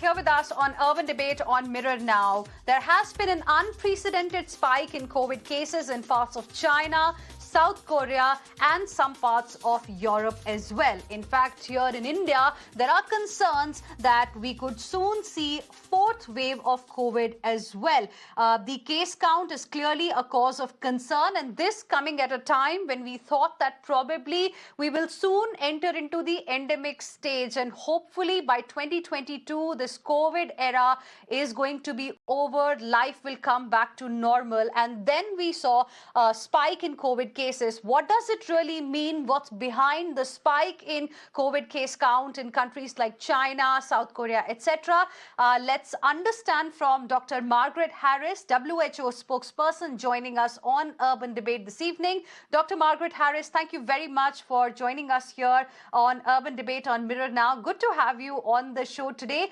here with us on Urban Debate on Mirror Now. There has been an unprecedented spike in COVID cases in parts of China, South Korea and some parts of Europe as well. In fact, here in India, there are concerns that we could soon see fourth wave of COVID as well. The case count is clearly a cause of concern, and this coming at a time when we thought that probably we will soon enter into the endemic stage, and hopefully by 2022, this COVID era is going to be over, life will come back to normal. And then we saw a spike in COVID cases. What does it really mean? What's behind the spike in COVID case count in countries like China, South Korea, etc.? Let's understand from Dr. Margaret Harris, WHO Spokesperson, joining us on Urban Debate this evening. Dr. Margaret Harris, thank you very much for joining us here on Urban Debate on Mirror Now. Good to have you on the show today.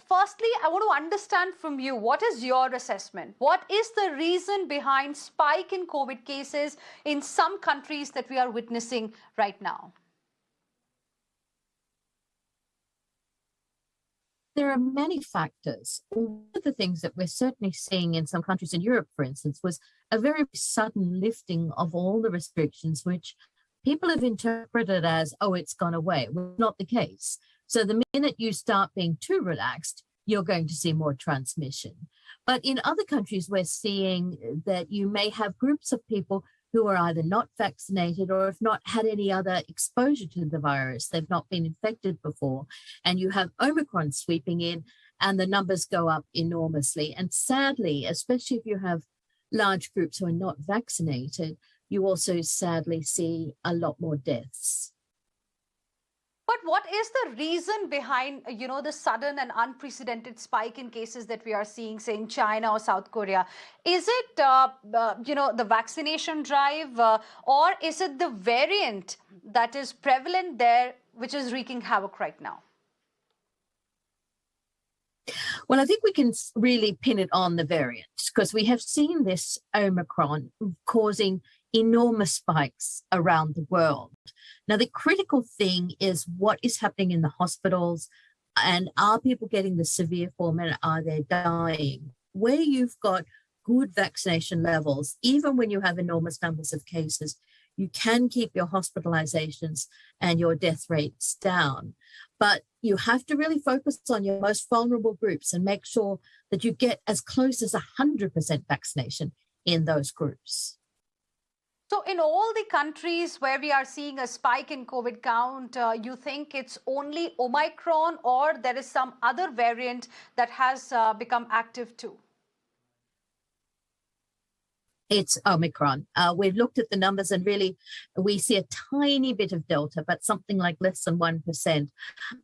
Firstly, I want to understand from you, what is your assessment? What is the reason behind spike in COVID cases in some countries that we are witnessing right now? There are many factors. One of the things that we're certainly seeing in some countries in Europe, for instance, was a very sudden lifting of all the restrictions, which people have interpreted as, oh, it's gone away. Well, not the case. So the minute you start being too relaxed, you're going to see more transmission. But in other countries, we're seeing that you may have groups of people who are either not vaccinated or have not had any other exposure to the virus. They've not been infected before. And you have Omicron sweeping in and the numbers go up enormously. And sadly, especially if you have large groups who are not vaccinated, you also sadly see a lot more deaths. But what is the reason behind, the sudden and unprecedented spike in cases that we are seeing, say, in China or South Korea? Is it, the vaccination drive, or is it the variant that is prevalent there, which is wreaking havoc right now? Well, I think we can really pin it on the variant, because we have seen this Omicron causing enormous spikes around the world. Now, the critical thing is what is happening in the hospitals, and are people getting the severe form and are they dying? Where you've got good vaccination levels, even when you have enormous numbers of cases, you can keep your hospitalizations and your death rates down. But you have to really focus on your most vulnerable groups and make sure that you get as close as 100% vaccination in those groups. So in all the countries where we are seeing a spike in COVID count, you think it's only Omicron, or there is some other variant that has become active too? It's Omicron. We've looked at the numbers and really we see a tiny bit of Delta, but something like less than 1%.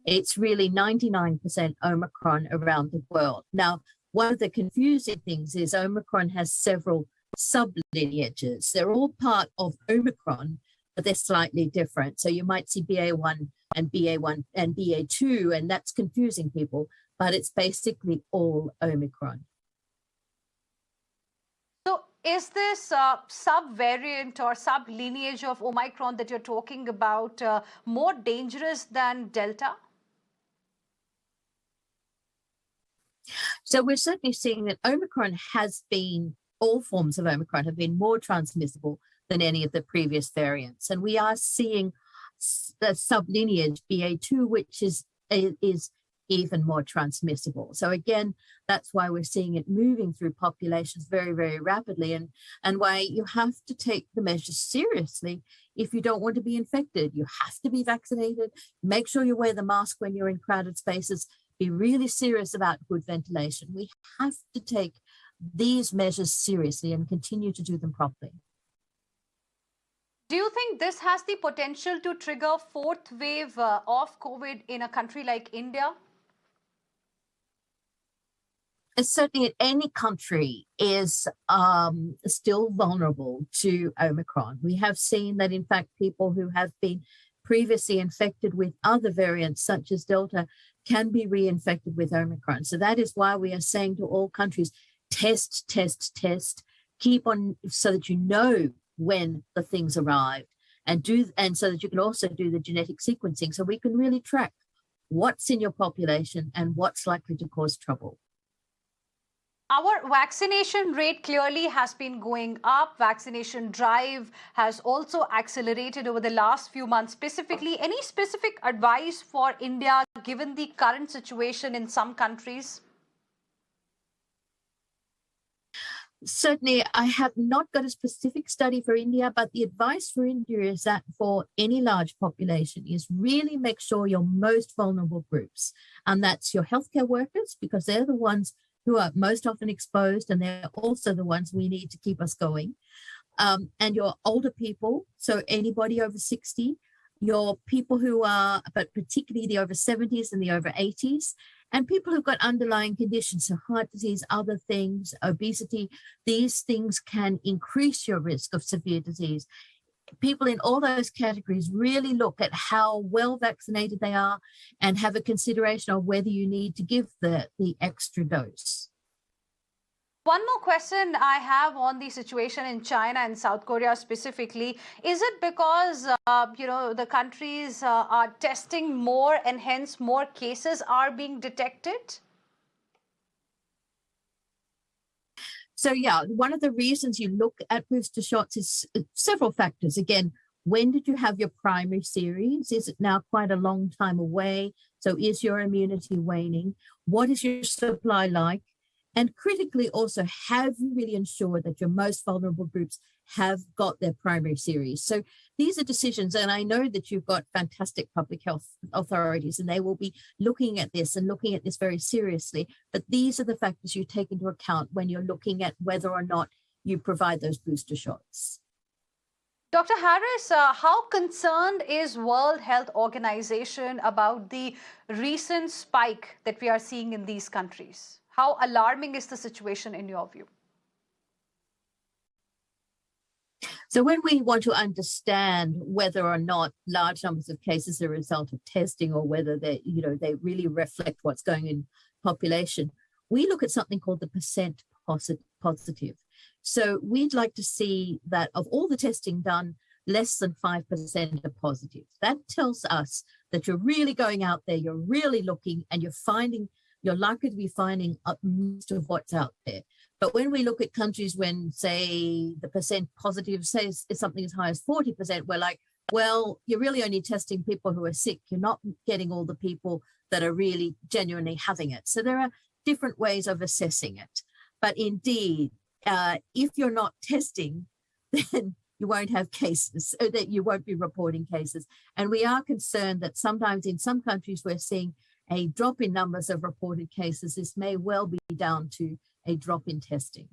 It's really 99% Omicron around the world. Now, one of the confusing things is Omicron has several sublineages. They're all part of Omicron, but they're slightly different. So you might see BA1 and BA1 and BA2, and that's confusing people, but it's basically all Omicron. So is this subvariant or sublineage of Omicron that you're talking about more dangerous than Delta? So we're certainly seeing that all forms of Omicron have been more transmissible than any of the previous variants. And we are seeing the sublineage BA2, which is even more transmissible. So again, that's why we're seeing it moving through populations very, very rapidly, and why you have to take the measures seriously if you don't want to be infected. You have to be vaccinated, make sure you wear the mask when you're in crowded spaces, be really serious about good ventilation. We have to take these measures seriously and continue to do them properly. Do you think this has the potential to trigger fourth wave of COVID in a country like India? Certainly, any country is still vulnerable to Omicron. We have seen that, in fact, people who have been previously infected with other variants, such as Delta, can be reinfected with Omicron. So that is why we are saying to all countries, test, keep on, so that you know when the things arrived, and so that you can also do the genetic sequencing, so we can really track what's in your population and what's likely to cause trouble. Our vaccination rate clearly has been going up. Vaccination drive has also accelerated over the last few months. Specifically, any specific advice for India given the current situation in some countries? Certainly, I have not got a specific study for India, but the advice for India is that for any large population is really make sure your most vulnerable groups, and that's your healthcare workers, because they're the ones who are most often exposed, and they're also the ones we need to keep us going. And your older people, so anybody over 60, your people who are, but particularly the over 70s and the over 80s, and people who've got underlying conditions, so heart disease, other things, obesity. These things can increase your risk of severe disease. People in all those categories really look at how well vaccinated they are and have a consideration of whether you need to give the extra dose. One more question I have on the situation in China and South Korea specifically. Is it because, the countries are testing more and hence more cases are being detected? So, yeah, one of the reasons you look at booster shots is several factors. Again, when did you have your primary series? Is it now quite a long time away? So is your immunity waning? What is your supply like? And critically also, have you really ensured that your most vulnerable groups have got their primary series? So these are decisions, and I know that you've got fantastic public health authorities, and they will be looking at this very seriously. But these are the factors you take into account when you're looking at whether or not you provide those booster shots. Dr. Harris, how concerned is World Health Organization about the recent spike that we are seeing in these countries? How alarming is the situation in your view? So when we want to understand whether or not large numbers of cases are a result of testing or whether they really reflect what's going in population, we look at something called the percent positive. So we'd like to see that of all the testing done, less than 5% are positive. That tells us that you're really going out there, you're really looking, and you're likely to be finding most of what's out there. But when we look at countries when, say, the percent positive says is something as high as 40%, we're like, well, you're really only testing people who are sick. You're not getting all the people that are really genuinely having it. So there are different ways of assessing it. But indeed, if you're not testing, then you won't have cases, so that you won't be reporting cases. And we are concerned that sometimes in some countries we're seeing a drop in numbers of reported cases. This may well be down to a drop in testing.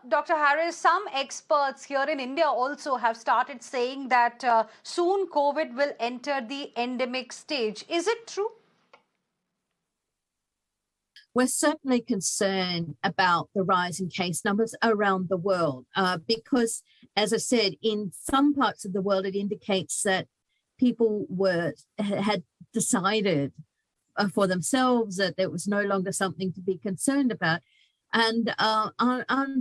Dr. Harris, some experts here in India also have started saying that soon COVID will enter the endemic stage. Is it true? We're certainly concerned about the rise in case numbers around the world because, as I said, in some parts of the world, it indicates that people had decided for themselves that there was no longer something to be concerned about. And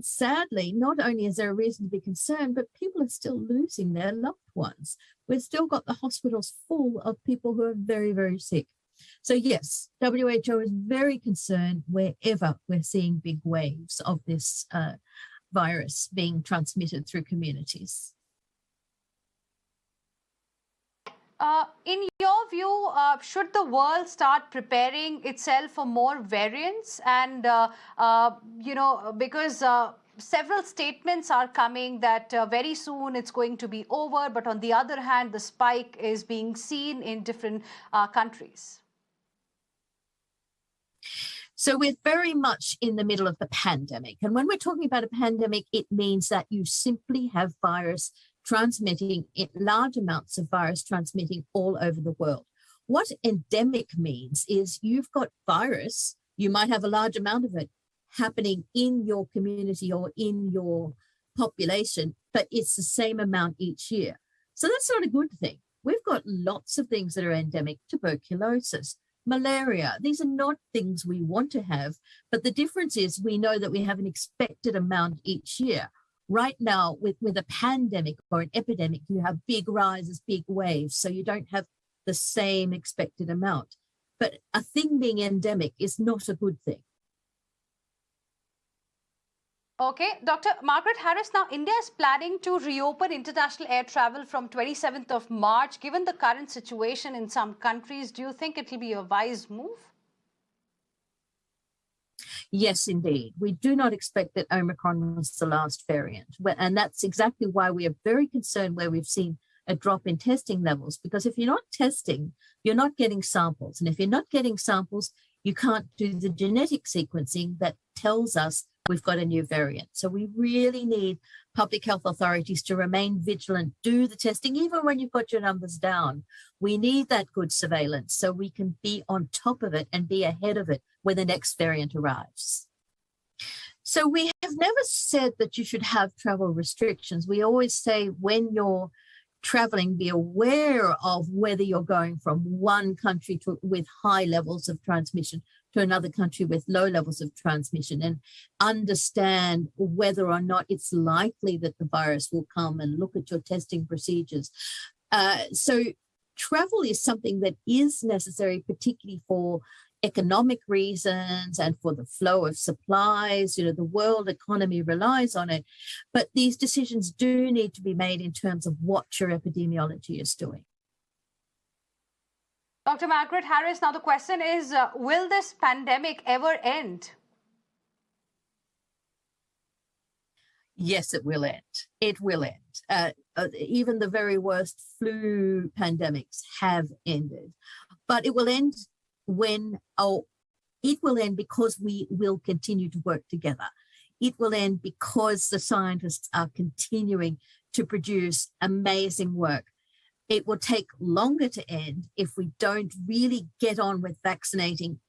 sadly, not only is there a reason to be concerned, but people are still losing their loved ones. We've still got the hospitals full of people who are very, very sick. So yes, WHO is very concerned wherever we're seeing big waves of this virus being transmitted through communities. In your view, should the world start preparing itself for more variants? And, because several statements are coming that very soon it's going to be over. But on the other hand, the spike is being seen in different countries. So we're very much in the middle of the pandemic. And when we're talking about a pandemic, it means that you simply have virus transmitting, large amounts of virus transmitting all over the world. What endemic means is you've got virus, you might have a large amount of it happening in your community or in your population, but it's the same amount each year. So that's not a good thing. We've got lots of things that are endemic: tuberculosis, malaria. These are not things we want to have, but the difference is we know that we have an expected amount each year. Right now, with a pandemic or an epidemic, you have big rises, big waves, so you don't have the same expected amount. But a thing being endemic is not a good thing. Okay, Dr. Margaret Harris, now India is planning to reopen international air travel from 27th of March. Given the current situation in some countries, do you think it will be a wise move? Yes, indeed. We do not expect that Omicron was the last variant. And that's exactly why we are very concerned where we've seen a drop in testing levels, because if you're not testing, you're not getting samples. And if you're not getting samples, you can't do the genetic sequencing that tells us we've got a new variant. So we really need public health authorities to remain vigilant, do the testing, even when you've got your numbers down. We need that good surveillance so we can be on top of it and be ahead of it when the next variant arrives. So we have never said that you should have travel restrictions. We always say when you're traveling, be aware of whether you're going from one country with high levels of transmission to another country with low levels of transmission, and understand whether or not it's likely that the virus will come, and look at your testing procedures. So travel is something that is necessary, particularly for economic reasons and for the flow of supplies. You know, the world economy relies on it. But these decisions do need to be made in terms of what your epidemiology is doing. Dr. Margaret Harris, now the question is, will this pandemic ever end? Yes, it will end. It will end. Even the very worst flu pandemics have ended. But it will end it will end because we will continue to work together. It will end because the scientists are continuing to produce amazing work. It will take longer to end if we don't really get on with vaccinating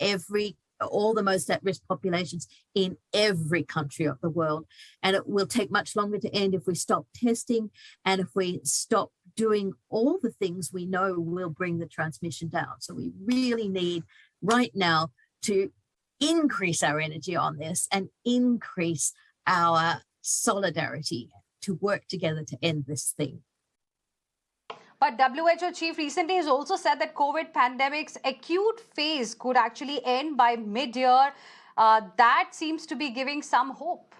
all the most at-risk populations in every country of the world. And it will take much longer to end if we stop testing and if we stop doing all the things we know will bring the transmission down. So we really need right now to increase our energy on this and increase our solidarity to work together to end this thing. But WHO chief recently has also said that COVID pandemic's acute phase could actually end by mid-year. That seems to be giving some hope.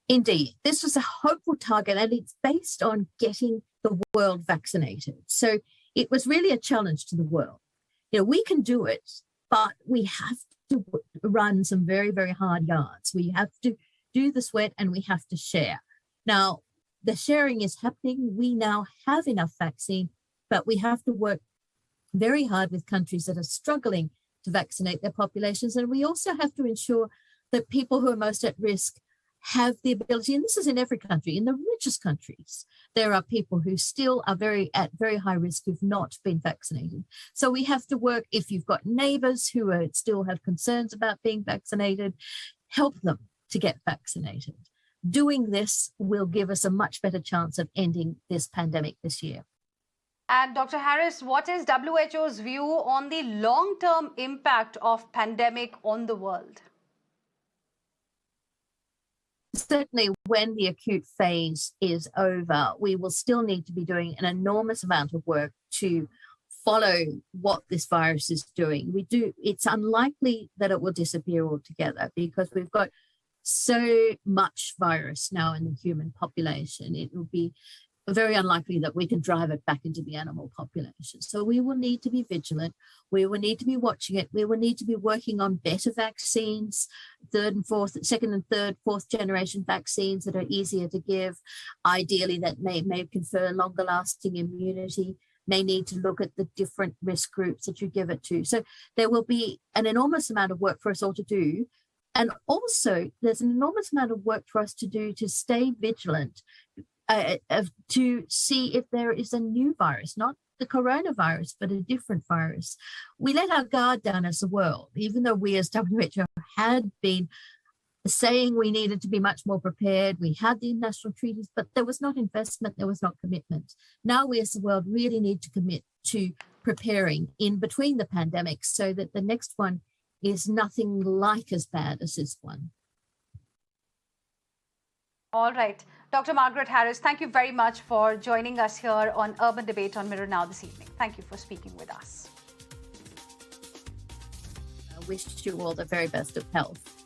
Indeed, this was a hopeful target, and it's based on getting the world vaccinated. So it was really a challenge to the world. You know, we can do it, but we have to run some very, very hard yards. We have to do the sweat and we have to share. Now, the sharing is happening. We now have enough vaccine, but we have to work very hard with countries that are struggling to vaccinate their populations. And we also have to ensure that people who are most at risk have the ability, and this is in every country, in the richest countries, there are people who still are at very high risk who've not been vaccinated. So we have to work, if you've got neighbours who still have concerns about being vaccinated, help them to get vaccinated. Doing this will give us a much better chance of ending this pandemic this year. And Dr. Harris, what is WHO's view on the long-term impact of pandemic on the world? Certainly, when the acute phase is over, we will still need to be doing an enormous amount of work to follow what this virus is doing. It's unlikely that it will disappear altogether because we've got so much virus now in the human population. It will be very unlikely that we can drive it back into the animal population. So we will need to be vigilant. We will need to be watching it. We will need to be working on better vaccines, second and third, fourth generation vaccines that are easier to give. Ideally, that may confer longer lasting immunity. May need to look at the different risk groups that you give it to. So there will be an enormous amount of work for us all to do. And also, there's an enormous amount of work for us to do to stay vigilant, to see if there is a new virus, not the coronavirus, but a different virus. We let our guard down as a world, even though we as WHO had been saying we needed to be much more prepared. We had the international treaties, but there was not investment, there was not commitment. Now we as a world really need to commit to preparing in between the pandemics so that the next one is nothing like as bad as this one. All right. Dr. Margaret Harris, thank you very much for joining us here on Urban Debate on Mirror Now this evening. Thank you for speaking with us. I wish you all the very best of health.